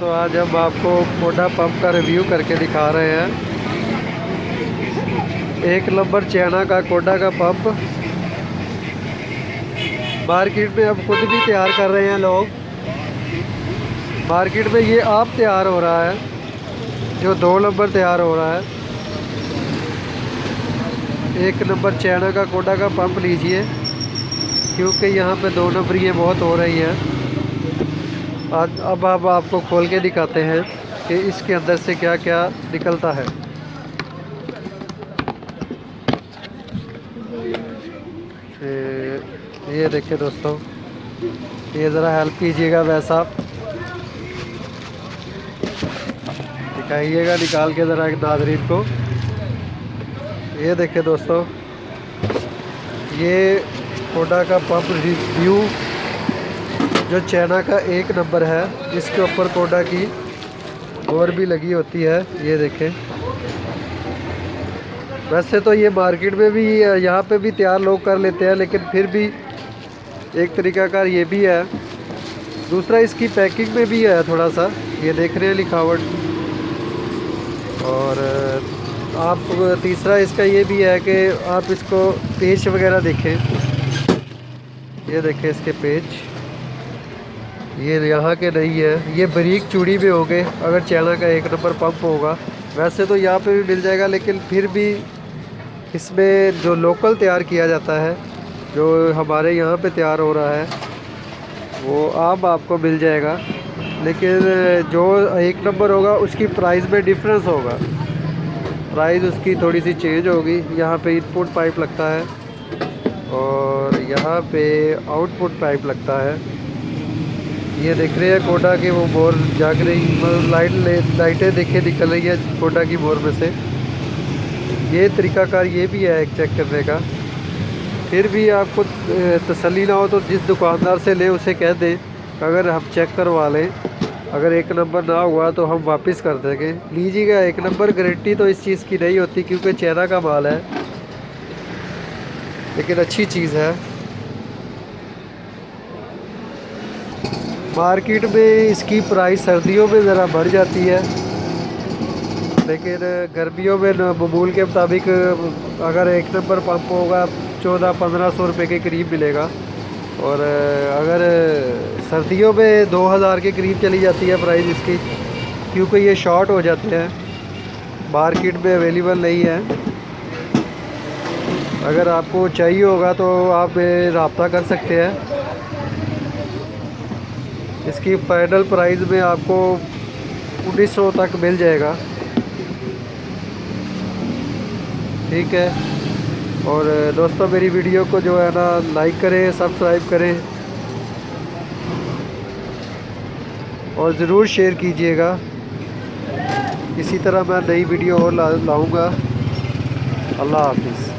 दोस्तों आज हम आपको कोडा पंप का रिव्यू करके दिखा रहे हैं। एक नंबर चाइना का कोडा का पंप मार्केट में अब खुद भी तैयार कर रहे हैं लोग। मार्केट में ये आप तैयार हो रहा है, जो 2 नंबर तैयार हो रहा है। एक नंबर चाइना का कोडा का पंप लीजिए, क्योंकि यहाँ पे 2 नंबरियाँ बहुत हो रही हैं। आज अब आपको खोल के दिखाते हैं कि इसके अंदर से क्या क्या निकलता है। ये देखिए दोस्तों, ये ज़रा हेल्प कीजिएगा, वैसा दिखाइएगा निकाल के ज़रा नाज़रीन को। ये देखिए दोस्तों, ये कोडा का पंप रिव्यू जो चाइना का 1 नंबर है, इसके ऊपर कोडा की और भी लगी होती है। ये देखें, वैसे तो ये मार्केट में भी यहाँ पे भी तैयार लोग कर लेते हैं, लेकिन फिर भी एक तरीक़ाकार ये भी है। दूसरा इसकी पैकिंग में भी है थोड़ा सा, ये देख रहे हैं लिखावट। और आप तीसरा इसका ये भी है कि आप इसको पेज वगैरह देखें। ये देखें इसके पेज, ये यहाँ के नहीं है, ये बारीक चूड़ी में होंगे अगर चाइना का 1 नंबर पंप होगा। वैसे तो यहाँ पे भी मिल जाएगा, लेकिन फिर भी इसमें जो लोकल तैयार किया जाता है, जो हमारे यहाँ पे तैयार हो रहा है, वो आम आपको मिल जाएगा। लेकिन जो 1 नंबर होगा उसकी प्राइस में डिफरेंस होगा, प्राइस उसकी थोड़ी सी चेंज होगी। यहाँ पे इनपुट पाइप लगता है और यहाँ पे आउटपुट पाइप लगता है। ये देख रहे हैं कोडा की वो बोर जाग रही, मतलब लाइटें देखे निकल रही है कोडा की बोर में से। ये तरीक़ाकार ये भी है एक चेक करने का। फिर भी आपको तसल्ली ना हो तो जिस दुकानदार से ले उसे कह दें अगर हम चेक करवा लें, अगर 1 नंबर ना हुआ तो हम वापस कर देंगे। लीजिएगा 1 नंबर, गारंटी तो इस चीज़ की नहीं होती क्योंकि चाइना का माल है, लेकिन अच्छी चीज़ है। मार्केट में इसकी प्राइस सर्दियों में ज़रा बढ़ जाती है, लेकिन गर्मियों में मामूल के मुताबिक अगर 1 नंबर पंप होगा 1400-1500 रुपये के करीब मिलेगा। और अगर सर्दियों में 2000 के करीब चली जाती है प्राइस इसकी, क्योंकि ये शॉर्ट हो जाते हैं, मार्केट में अवेलेबल नहीं है। अगर आपको चाहिए होगा तो आप रब्ता कर सकते हैं। इसकी फाइनल प्राइस में आपको 1900 तक मिल जाएगा, ठीक है। और दोस्तों मेरी वीडियो को जो है ना लाइक करें, सब्सक्राइब करें और ज़रूर शेयर कीजिएगा। इसी तरह मैं नई वीडियो और लाऊंगा। अल्लाह हाफिज़।